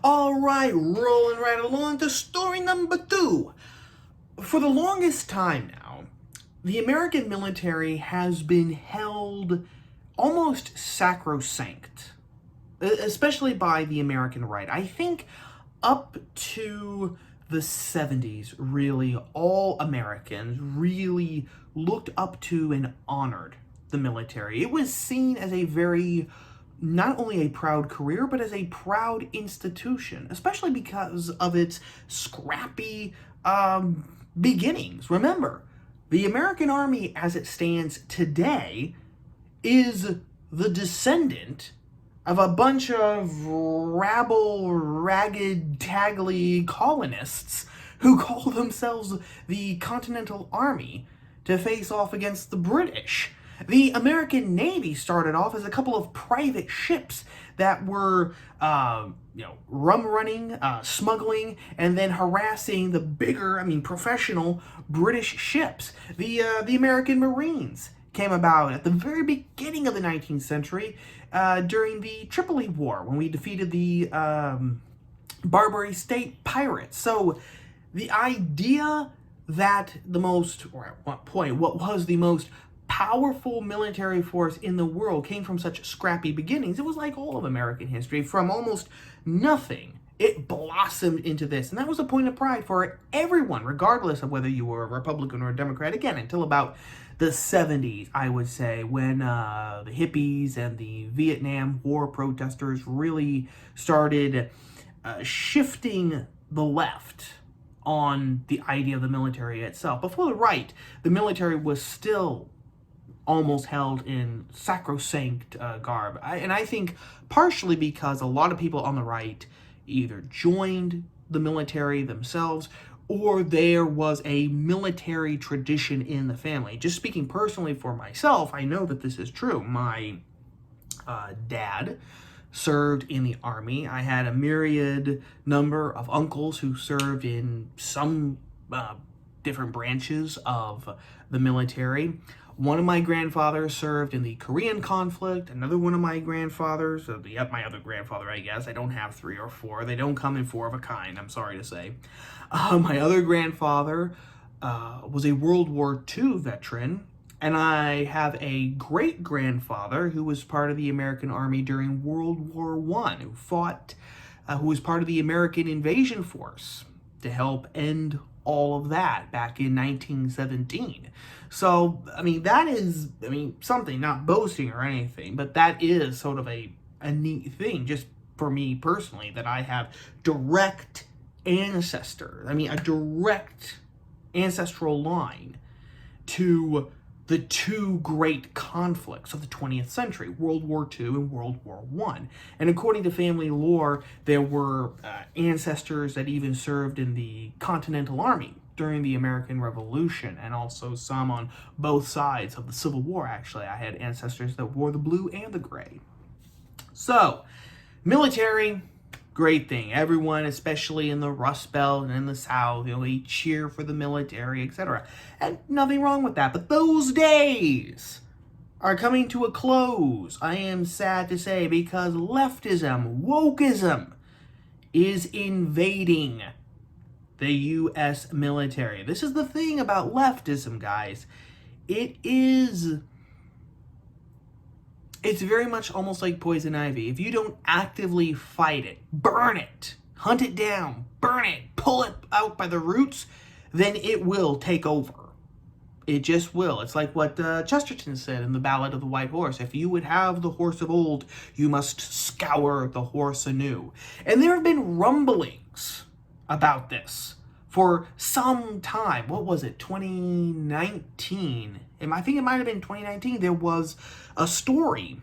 All right, rolling right along to story number 2. For the longest time now, the American military has been held almost sacrosanct, especially by the American right. I think up to the 70s, really, all Americans really looked up to and honored the military. It was seen as a very, not only a proud career, but as a proud institution, especially because of its scrappy beginnings. Remember, the American Army as it stands today is the descendant of a bunch of rabble, ragged, taggly colonists who call themselves the Continental Army to face off against the British. The American Navy started off as a couple of private ships that were, rum running, smuggling, and then harassing the bigger, professional British ships. The American Marines came about at the very beginning of the 19th century during the Tripoli War when we defeated the Barbary State pirates. So the idea that or at what point, what was the most powerful military force in the world came from such scrappy beginnings. It was like all of American history. From almost nothing, it blossomed into this. And that was a point of pride for everyone, regardless of whether you were a Republican or a Democrat. Again, until about the 70s, I would say, when the hippies and the Vietnam War protesters really started shifting the left on the idea of the military itself. Before the right, the military was still almost held in sacrosanct garb. And I think partially because a lot of people on the right either joined the military themselves or there was a military tradition in the family. Just speaking personally for myself, I know that this is true. My dad served in the Army. I had a myriad number of uncles who served in some different branches of the military. One of my grandfathers served in the Korean conflict. Another one of my grandfathers, my other grandfather, I guess. I don't have 3 or 4. They don't come in 4 of a kind, I'm sorry to say. My other grandfather was a World War II veteran. And I have a great-grandfather who was part of the American Army during World War I, who was part of the American invasion force to help end all of that back in 1917. So, that is, something, not boasting or anything, but that is sort of a neat thing, just for me personally, that I have direct ancestors, a direct ancestral line to the 2 great conflicts of the 20th century, World War II and World War I. And according to family lore, there were ancestors that even served in the Continental Army during the American Revolution, and also some on both sides of the Civil War, actually. I had ancestors that wore the blue and the gray. So, military, great thing. Everyone, especially in the Rust Belt and in the South, they cheer for the military, etc. And nothing wrong with that. But those days are coming to a close, I am sad to say, because leftism, wokeism, is invading the U.S. military. This is the thing about leftism, guys. It's very much almost like poison ivy. If you don't actively fight it, burn it, hunt it down, burn it, pull it out by the roots, then it will take over. It just will. It's like what Chesterton said in the Ballad of the White Horse. If you would have the horse of old, you must scour the horse anew. And there have been rumblings about this for some time. What was it? 2019. I think it might have been 2019. There was a story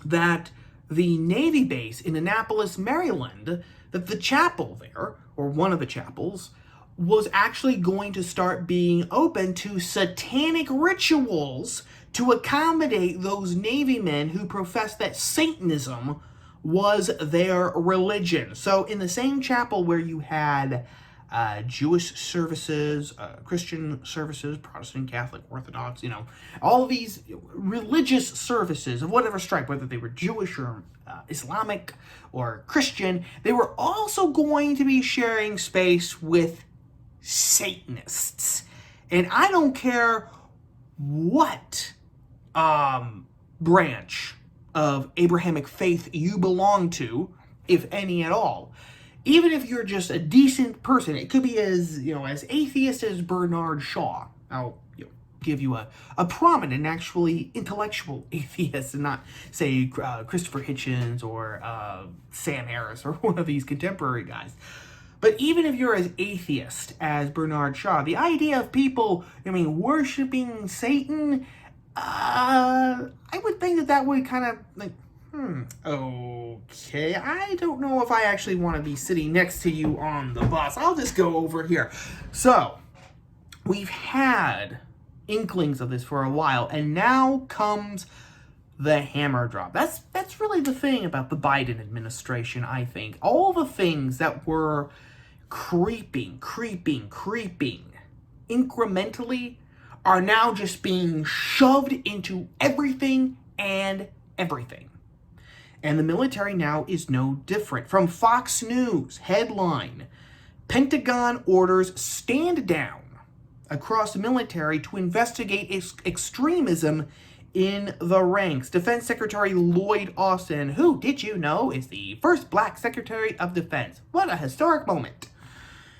that the Navy base in Annapolis, Maryland, that the chapel there, or one of the chapels, was actually going to start being open to satanic rituals to accommodate those Navy men who professed that Satanism was their religion. So in the same chapel where you had Jewish services, Christian services, Protestant, Catholic, Orthodox, all of these religious services of whatever stripe, whether they were Jewish or Islamic or Christian, they were also going to be sharing space with Satanists. And I don't care what branch of Abrahamic faith you belong to, if any at all. Even if you're just a decent person, it could be as atheist as Bernard Shaw. I'll give you a prominent, actually intellectual atheist, and not say Christopher Hitchens or Sam Harris or one of these contemporary guys. But even if you're as atheist as Bernard Shaw, the idea of people, worshiping Satan, I would think that would kind of okay, I don't know if I actually want to be sitting next to you on the bus. I'll just go over here. So, we've had inklings of this for a while, and now comes the hammer drop. That's really the thing about the Biden administration, I think. All the things that were creeping incrementally are now just being shoved into everything and everything. And the military now is no different. From Fox News, headline, Pentagon orders stand down across the military to investigate extremism in the ranks. Defense Secretary Lloyd Austin, who, did you know, is the first black Secretary of Defense. What a historic moment.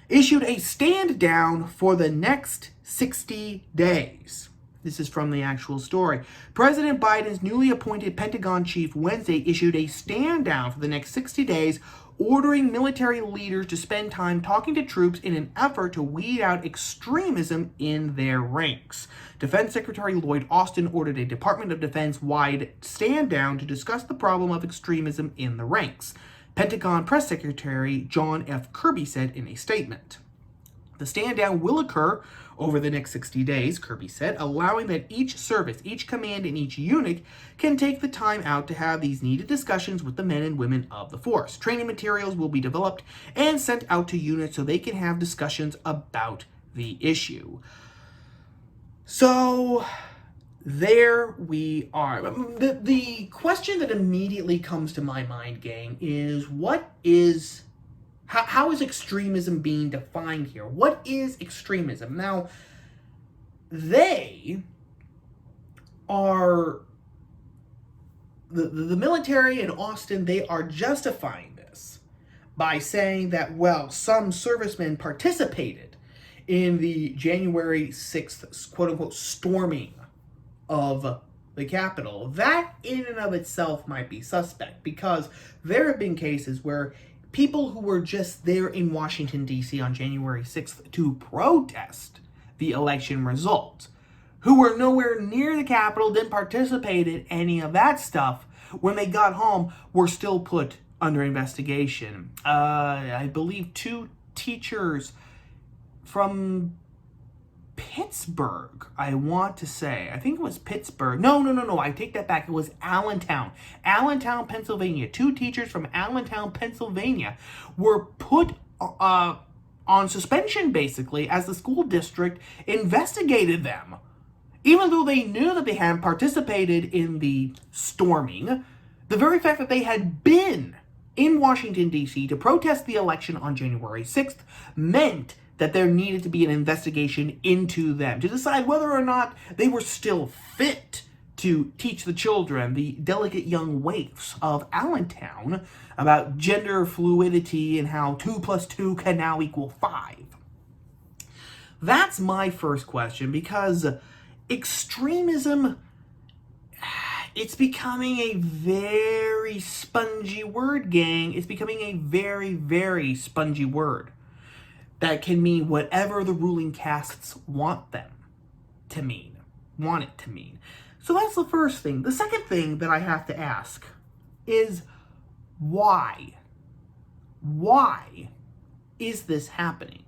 Issued a stand down for the next 60 days. This is from the actual story. President Biden's newly appointed Pentagon chief Wednesday issued a stand down for the next 60 days, ordering military leaders to spend time talking to troops in an effort to weed out extremism in their ranks. Defense Secretary Lloyd Austin ordered a Department of Defense-wide stand down to discuss the problem of extremism in the ranks. Pentagon Press Secretary John F. Kirby said in a statement. The stand down will occur over the next 60 days, Kirby said, allowing that each service, each command, and each unit can take the time out to have these needed discussions with the men and women of the force. Training materials will be developed and sent out to units so they can have discussions about the issue. So, there we are. The question that immediately comes to my mind, gang, is how is extremism being defined here? What is extremism? Now, they are, the military in Austin, they are justifying this by saying that, well, some servicemen participated in the January 6th, quote-unquote, storming of the Capitol. That in and of itself might be suspect, because there have been cases where people who were just there in Washington, D.C. on January 6th to protest the election results, who were nowhere near the Capitol, didn't participate in any of that stuff, when they got home, were still put under investigation. I believe 2 teachers from Pittsburgh, I want to say. I think it was Pittsburgh. No. I take that back. It was Allentown, Pennsylvania. 2 teachers from Allentown, Pennsylvania were put on suspension, basically, as the school district investigated them. Even though they knew that they hadn't participated in the storming, the very fact that they had been in Washington, D.C. to protest the election on January 6th meant that there needed to be an investigation into them to decide whether or not they were still fit to teach the children, the delicate young waifs of Allentown, about gender fluidity and how 2 + 2 can now equal 5. That's my first question, because extremism, it's becoming a very spongy word, gang. It's becoming a very, very spongy word that can mean whatever the ruling castes want it to mean. So that's the first thing. The second thing that I have to ask is why? Why is this happening?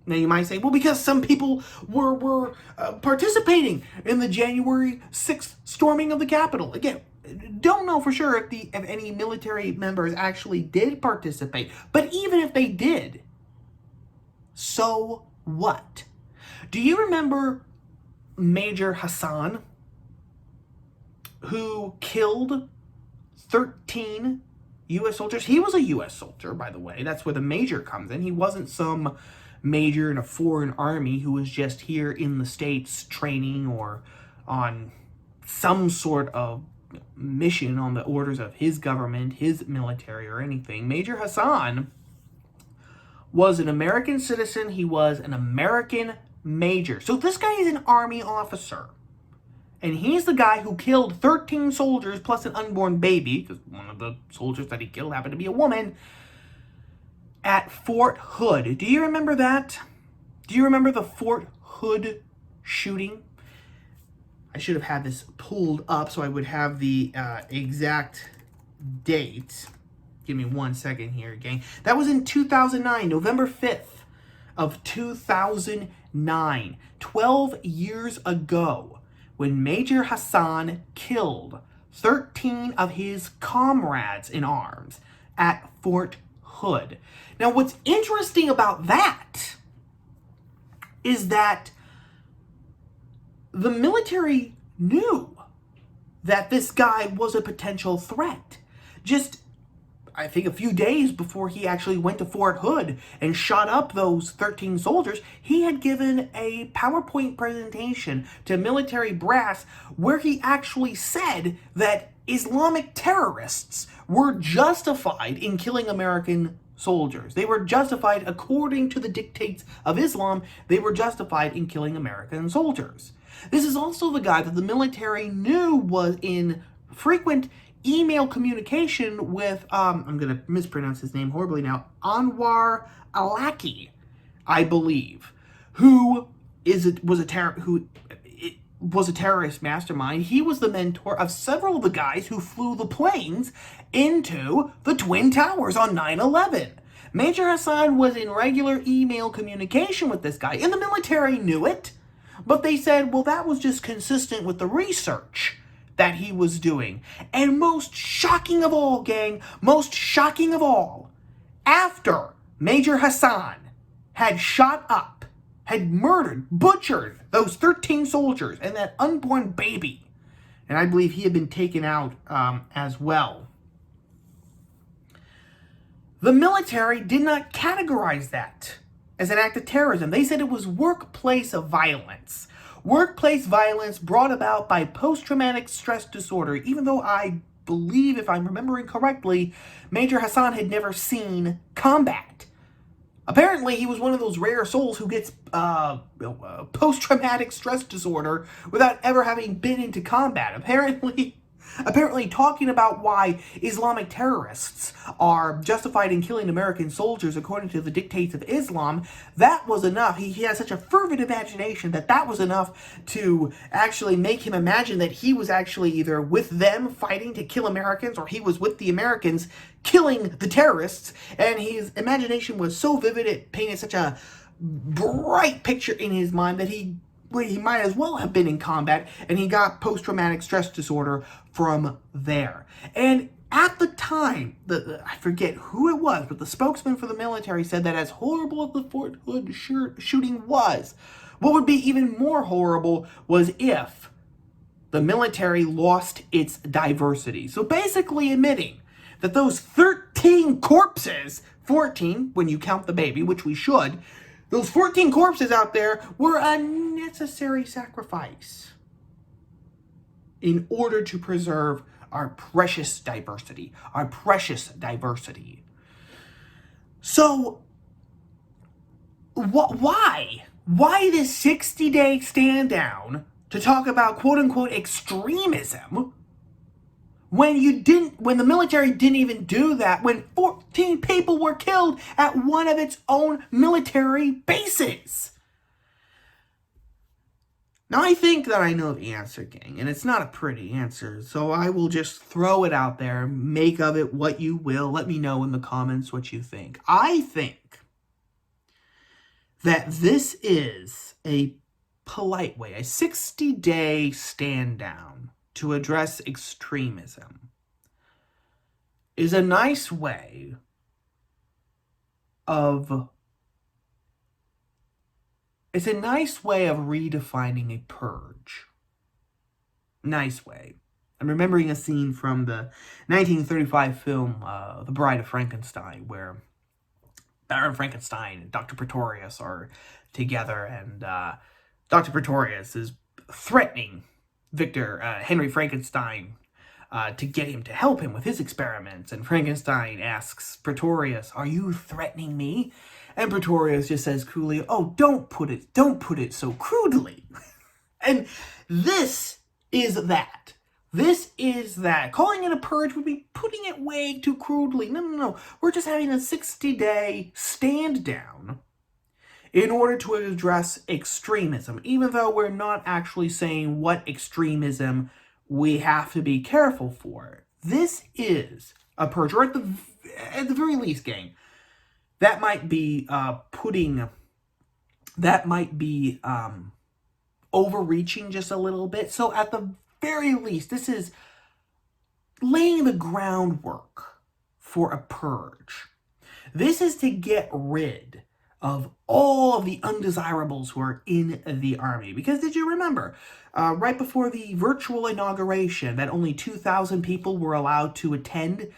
Now you might say, well, because some people were participating in the January 6th storming of the Capitol. Again, don't know for sure if any military members actually did participate. But even if they did, So what? Do you remember Major Hasan, who killed 13 U.S. soldiers? He was a U.S. soldier, by the way. That's where the major comes in. He wasn't some major in a foreign army who was just here in the States training or on some sort of mission on the orders of his government, his military, or anything. Major Hasan was an American citizen. He was an American major. So this guy is an army officer. And he's the guy who killed 13 soldiers plus an unborn baby, because one of the soldiers that he killed happened to be a woman, at Fort Hood. Do you remember that? Do you remember the Fort Hood shooting? I should have had this pulled up so I would have the exact date. Give me 1 second here, gang. That was in 2009, November 5th of 2009. 12 years ago, when Major Hasan killed 13 of his comrades in arms at Fort Hood. Now, what's interesting about that is that the military knew that this guy was a potential threat. Just, I think, a few days before he actually went to Fort Hood and shot up those 13 soldiers, he had given a PowerPoint presentation to military brass where he actually said that Islamic terrorists were justified in killing American soldiers. They were justified, according to the dictates of Islam, they were justified in killing American soldiers. This is also the guy that the military knew was in frequent email communication with, I'm going to mispronounce his name horribly now, Anwar Alaki, I believe, who was a terrorist mastermind. He was the mentor of several of the guys who flew the planes into the Twin Towers on 9/11. Major Hasan was in regular email communication with this guy, and the military knew it, but they said, well, that was just consistent with the research that he was doing. And most shocking of all, gang, most shocking of all, after Major Hasan had shot up, had murdered, butchered those 13 soldiers and that unborn baby, and I believe he had been taken out as well, the military did not categorize that as an act of terrorism. They said it was workplace violence. Workplace violence brought about by post-traumatic stress disorder, even though I believe, if I'm remembering correctly, Major Hasan had never seen combat. Apparently, he was one of those rare souls who gets post-traumatic stress disorder without ever having been into combat. Apparently, talking about why Islamic terrorists are justified in killing American soldiers according to the dictates of Islam, that was enough. He had such a fervid imagination that was enough to actually make him imagine that he was actually either with them fighting to kill Americans, or he was with the Americans killing the terrorists. And his imagination was so vivid, it painted such a bright picture in his mind that he might as well have been in combat, and he got post-traumatic stress disorder from there. And at the time, I forget who it was, but the spokesman for the military said that as horrible as the Fort Hood shooting was, what would be even more horrible was if the military lost its diversity. So basically admitting that those 13 corpses, 14 when you count the baby, which we should, those 14 corpses out there were a necessary sacrifice in order to preserve our precious diversity. Our precious diversity. So, why? Why this 60-day stand down to talk about quote-unquote extremism when the military didn't even do that, when 14 people were killed at one of its own military bases? Now, I think that I know the answer, gang, and it's not a pretty answer, so I will just throw it out there, make of it what you will. Let me know in the comments what you think. I think that this is a polite way, a 60-day stand down to address extremism is a nice way of It's a nice way of redefining a purge. Nice way. I'm remembering a scene from the 1935 film, The Bride of Frankenstein, where Baron Frankenstein and Dr. Pretorius are together, and Dr. Pretorius is threatening Henry Frankenstein, to get him to help him with his experiments. And Frankenstein asks Pretorius, "Are you threatening me?" And Pretorius just says coolly, "Oh, don't put it so crudely." And this is that. This is that. Calling it a purge would be putting it way too crudely. No. We're just having a 60-day stand down in order to address extremism, even though we're not actually saying what extremism we have to be careful for. This is a purge, or at the very least, gang, that might be overreaching just a little bit. So at the very least, this is laying the groundwork for a purge. This is to get rid of all of the undesirables who are in the army. Because did you remember, right before the virtual inauguration, that only 2,000 people were allowed to attend?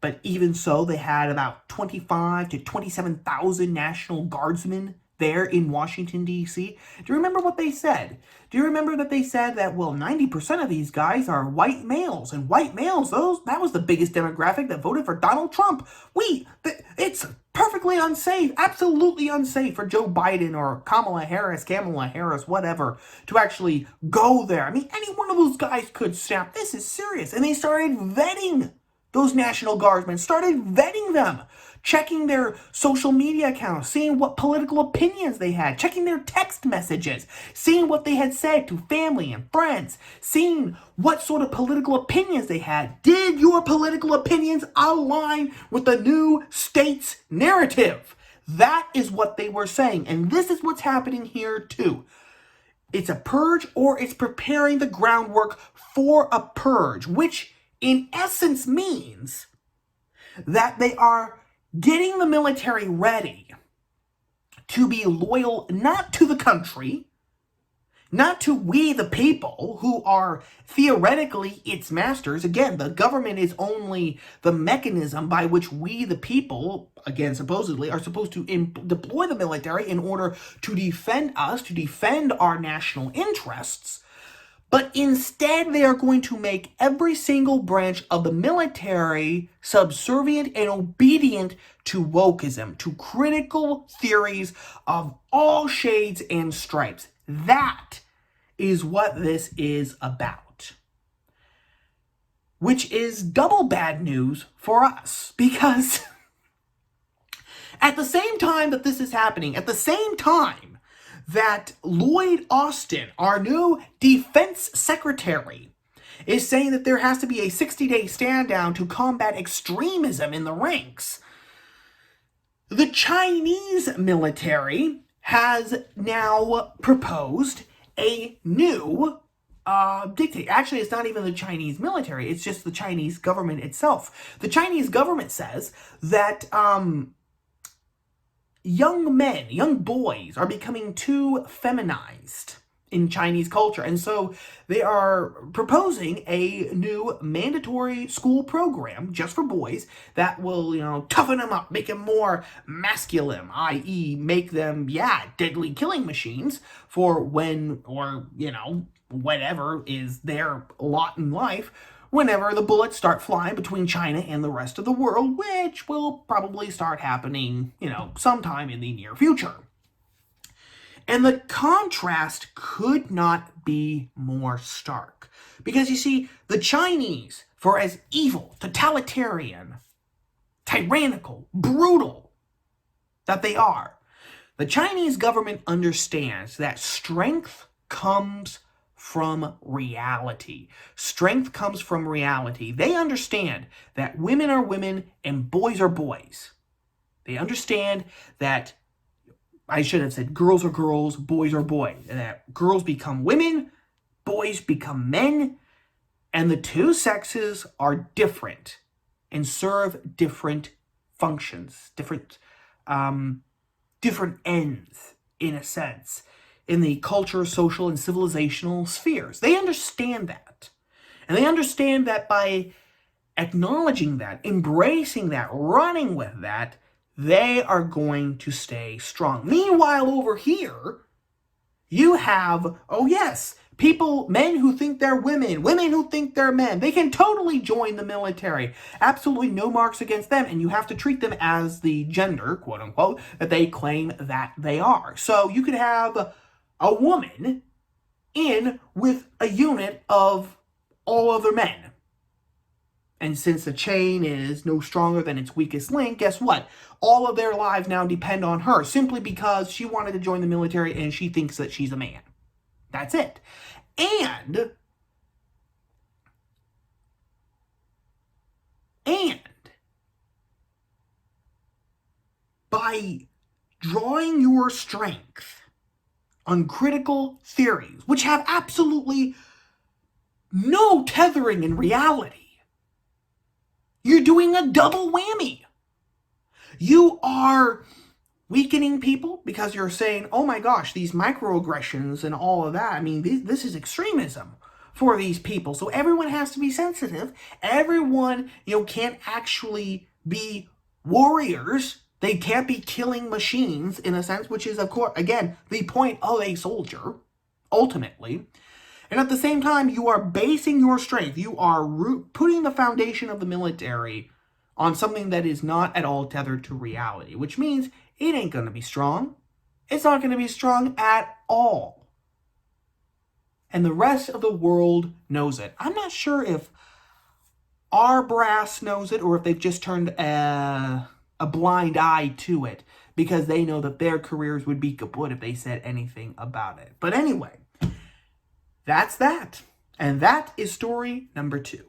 But even so, they had about 25 to 27,000 National Guardsmen there in Washington, D.C. Do you remember what they said? Do you remember that they said that, well, 90% of these guys are white males, and white males, that was the biggest demographic that voted for Donald Trump. It's perfectly unsafe, absolutely unsafe for Joe Biden or Kamala Harris, whatever, to actually go there. I mean, any one of those guys could snap. This is serious. And they started vetting those National Guardsmen, started vetting them, checking their social media accounts, seeing what political opinions they had, checking their text messages, seeing what they had said to family and friends, seeing what sort of political opinions they had. Did your political opinions align with the new state's narrative? That is what they were saying, and this is what's happening here too. It's a purge, or it's preparing the groundwork for a purge, which in essence means that they are getting the military ready to be loyal not to the country, not to we the people who are theoretically its masters. Again, the government is only the mechanism by which we the people, again supposedly, are supposed to deploy the military in order to defend us, to defend our national interests. But instead, they are going to make every single branch of the military subservient and obedient to wokeism, to critical theories of all shades and stripes. That is what this is about. Which is double bad news for us, because at the same time that this is happening, at the same time that Lloyd Austin, our new defense secretary, is saying that there has to be a 60-day stand down to combat extremism in the ranks, the Chinese military has now proposed a new dictate. Actually, it's not even the Chinese military, it's just the Chinese government itself. The Chinese government says that young boys are becoming too feminized in Chinese culture. And so they are proposing a new mandatory school program just for boys that will, toughen them up, make them more masculine, i.e. make them, deadly killing machines for when, or, whatever is their lot in life, whenever the bullets start flying between China and the rest of the world, which will probably start happening, sometime in the near future. And the contrast could not be more stark. Because you see, the Chinese, for as evil, totalitarian, tyrannical, brutal that they are, the Chinese government understands that strength comes from reality. Strength comes from reality. They understand that women are women and boys are boys. They understand that, I should have said, girls are girls, boys are boys. And that girls become women, boys become men, and the two sexes are different and serve different functions, different ends in a sense, in the culture, social, and civilizational spheres. They understand that. And they understand that by acknowledging that, embracing that, running with that, they are going to stay strong. Meanwhile, over here, you have, oh yes, people, men who think they're women, women who think they're men. They can totally join the military. Absolutely no marks against them, and you have to treat them as the gender, quote unquote, that they claim that they are. So you could have a woman in with a unit of all other men. And since the chain is no stronger than its weakest link, guess what? All of their lives now depend on her simply because she wanted to join the military and she thinks that she's a man. That's it. And by drawing your strength on critical theories, which have absolutely no tethering in reality, you're doing a double whammy. You are weakening people because you're saying, oh my gosh, these microaggressions and all of that, I mean, this is extremism for these people. So everyone has to be sensitive. Everyone, can't actually be warriors. They can't be killing machines in a sense, which is, of course, again, the point of a soldier, ultimately. And at the same time, you are basing your strength. You are putting the foundation of the military on something that is not at all tethered to reality, which means it ain't going to be strong. It's not going to be strong at all. And the rest of the world knows it. I'm not sure if our brass knows it or if they've just turned a blind eye to it because they know that their careers would be kaput if they said anything about it. But anyway, that's that. And that is story number 2.